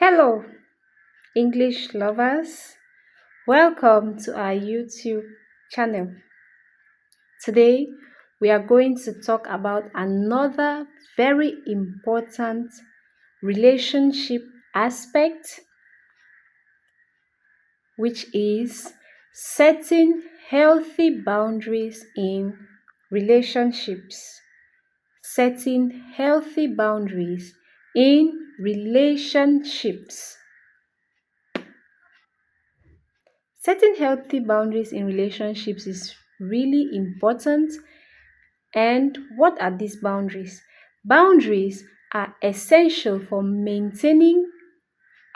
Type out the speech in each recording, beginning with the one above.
Hello, English lovers. Welcome to our YouTube channel. Today, we are going to talk about another very important relationship aspect, which is setting healthy boundaries in relationships. Setting healthy boundaries in relationships. Setting healthy boundaries in relationships is really important. And what are these boundaries? Boundaries are essential for maintaining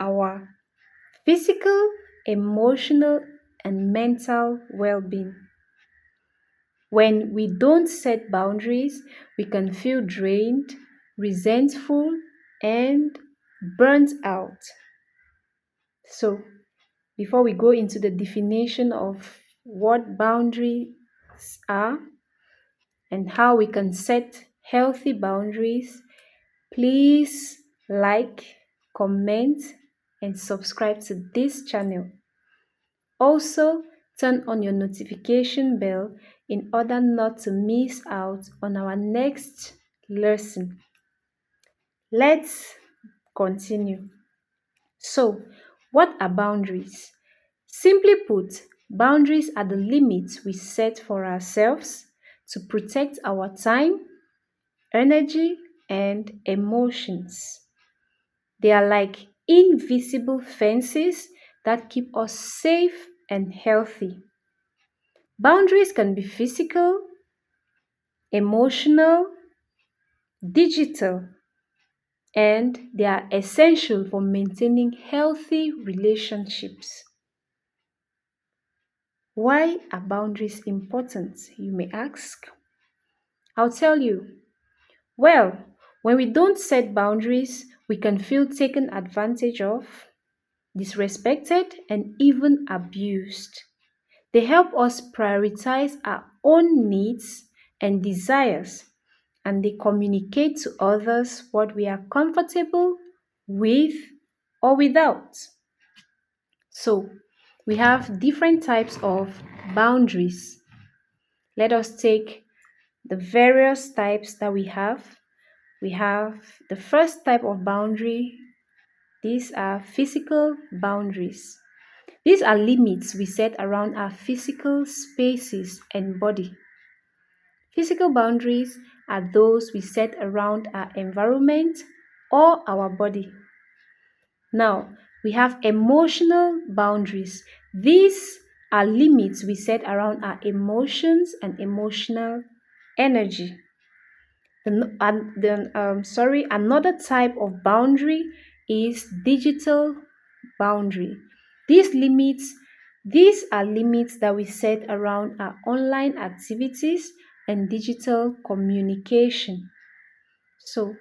our physical, emotional, and mental well being. When we don't set boundaries, we can feel drained, resentful, and burnt out. So, before we go into the definition of what boundaries are and how we can set healthy boundaries, please like, comment, and subscribe to this channel. Also, turn on your notification bell in order not to miss out on our next lesson. Let's continue. So, what are boundaries? Simply put, boundaries are the limits we set for ourselves to protect our time, energy, and emotions. They are like invisible fences that keep us safe and healthy. Boundaries can be physical, emotional, digital, and they are essential for maintaining healthy relationships. Why are boundaries important, you may ask? I'll tell you. Well, when we don't set boundaries, we can feel taken advantage of, disrespected, and even abused. They help us prioritize our own needs and desires, and they communicate to others what we are comfortable with or without. So, we have different types of boundaries. Let us take the various types that we have. We have the first type of boundary. These are physical boundaries. These are limits we set around our physical spaces and body. Physical boundaries are those we set around our environment or our body. Now, we have emotional boundaries. These are limits we set around our emotions and emotional energy. Another type of boundary is digital boundary. These limits, these are limits that we set around our online activities and digital communication. So,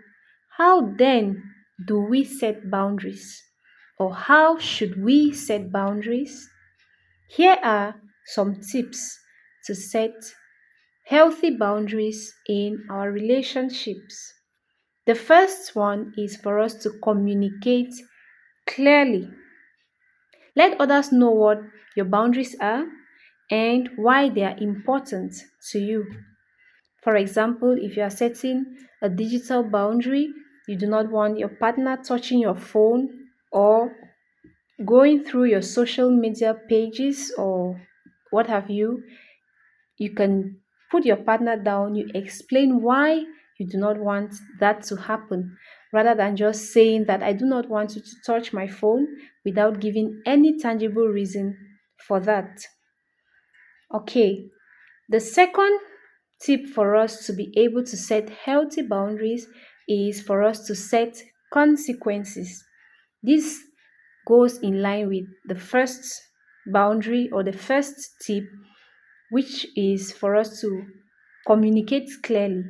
how then do we set boundaries? Or how should we set boundaries? Here are some tips to set healthy boundaries in our relationships. The first one is for us to communicate clearly. Let others know what your boundaries are and why they are important to you. For example, if you are setting a digital boundary, you do not want your partner touching your phone or going through your social media pages or what have you, you can put your partner down, you explain why you do not want that to happen, rather than just saying that I do not want you to touch my phone without giving any tangible reason for that. Okay, the second tip for us to be able to set healthy boundaries is for us to set consequences. This goes in line with the first boundary or the first tip, which is for us to communicate clearly.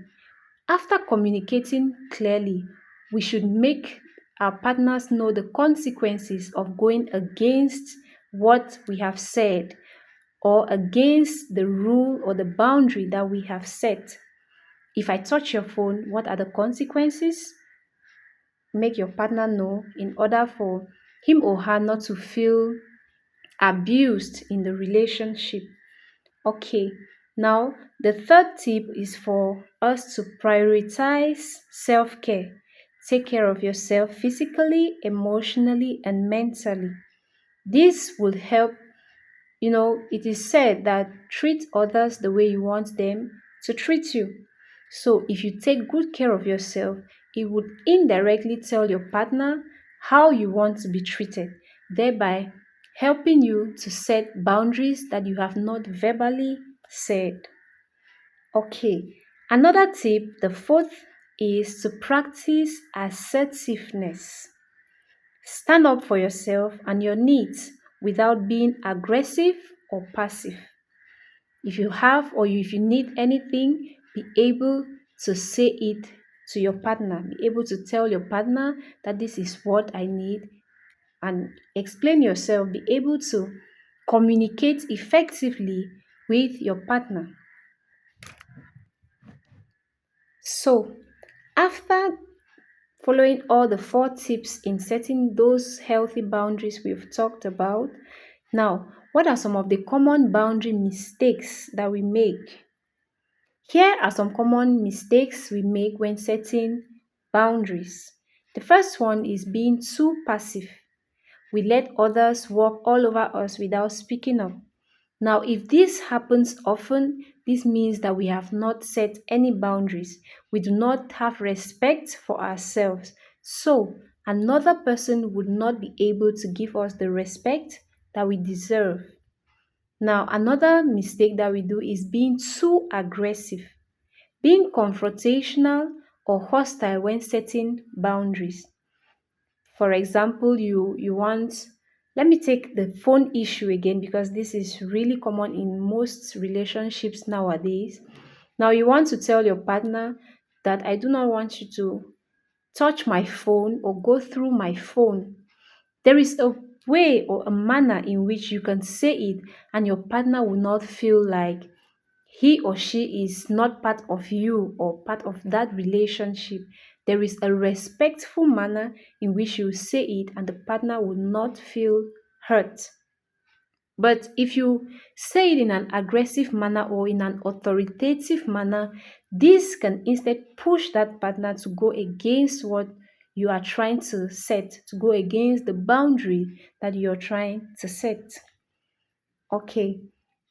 After communicating clearly, we should make our partners know the consequences of going against what we have said or against the rule or the boundary that we have set. If I touch your phone, what are the consequences? make your partner know in order for him or her not to feel abused in the relationship. Okay, now the third tip is for us to prioritize self care. Take care of yourself physically, emotionally, and mentally. This will help. It is said that treat others the way you want them to treat you. So, if you take good care of yourself, it would indirectly tell your partner how you want to be treated, thereby helping you to set boundaries that you have not verbally said. Okay, another tip, the fourth, is to practice assertiveness. Stand up for yourself and your needs without being aggressive or passive. If you have or if you need anything, be able to say it to your partner. Be able to tell your partner that this is what I need and explain yourself. Be able to communicate effectively with your partner. So, after following all the four tips in setting those healthy boundaries we've talked about, now, what are some of the common boundary mistakes that we make? Here are some common mistakes we make when setting boundaries. The first one is being too passive. We let others walk all over us without speaking up. Now, if this happens often, this means that we have not set any boundaries. We do not have respect for ourselves. So, another person would not be able to give us the respect that we deserve. Now, another mistake that we do is being too aggressive, being confrontational or hostile when setting boundaries. For example, you want, let me take the phone issue again because this is really common in most relationships nowadays. Now, you want to tell your partner that I do not want you to touch my phone or go through my phone. There is a way or a manner in which you can say it, and your partner will not feel like he or she is not part of you or part of that relationship. There is a respectful manner in which you say it, and the partner will not feel hurt. But if you say it in an aggressive manner or in an authoritative manner, this can instead push that partner to go against what you are trying to set, to go against the boundary that you're trying to set. Okay.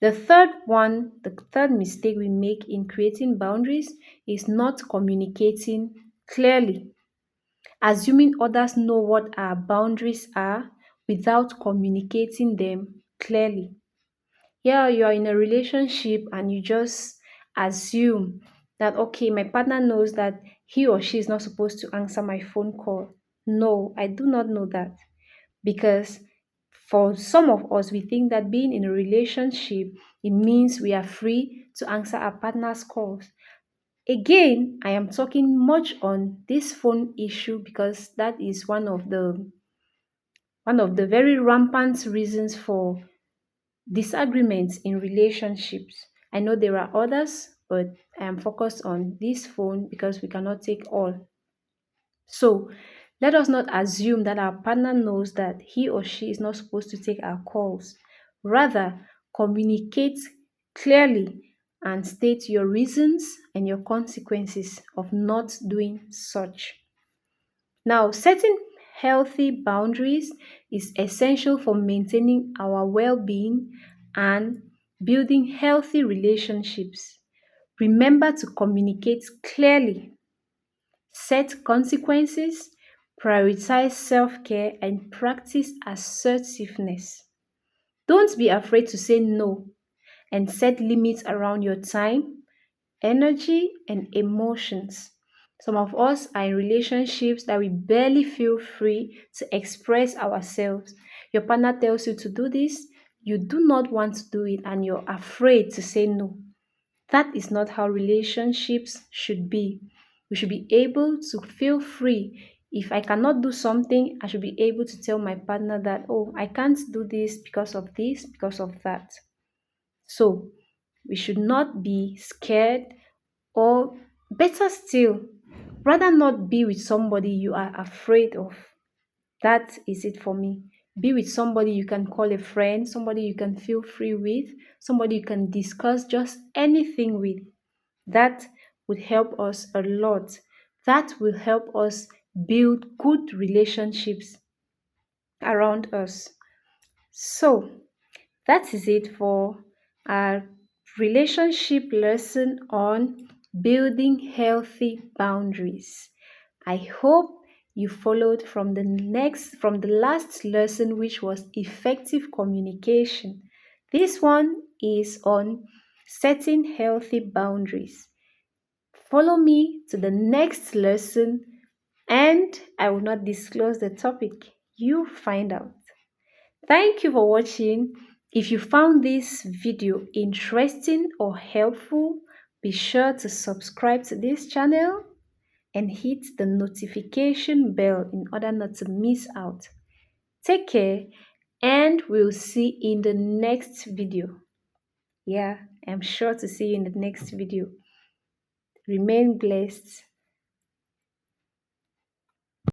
The third mistake we make in creating boundaries is not communicating clearly, assuming others know what our boundaries are without communicating them clearly. Yeah, you are in a relationship and you just assume that, okay, my partner knows that he or she is not supposed to answer my phone call. No, I do not know that because for some of us, we think that being in a relationship, it means we are free to answer our partner's calls. Again, I am talking much on this phone issue because that is one of the very rampant reasons for disagreements in relationships. I know there are others, but I am focused on this phone because we cannot take all. So let us not assume that our partner knows that he or she is not supposed to take our calls. Rather, communicate clearly and state your reasons and your consequences of not doing such. Now, setting healthy boundaries is essential for maintaining our well being and building healthy relationships. Remember to communicate clearly, set consequences, prioritize self care, and practice assertiveness. Don't be afraid to say no and set limits around your time, energy, and emotions. Some of us are in relationships that we barely feel free to express ourselves. Your partner tells you to do this, you do not want to do it, and you're afraid to say no. That is not how relationships should be. We should be able to feel free. If I cannot do something, I should be able to tell my partner that, oh, I can't do this, because of that. So, we should not be scared, or better still, Rather not be with somebody you are afraid of. That is it for me. Be with somebody you can call a friend, somebody you can feel free with, somebody you can discuss just anything with. That would help us a lot. That will help us build good relationships around us. So, that is it for our relationship lesson on building healthy boundaries. I hope you followed from the last lesson, which was effective communication. This one is on setting healthy boundaries. Follow me to the next lesson, and I will not disclose the topic. You find out. Thank you for watching. If you found this video interesting or helpful, be sure to subscribe to this channel and hit the notification bell in order not to miss out. Take care, and we'll see in the next video. Yeah, I'm sure to see you in the next video. Remain blessed.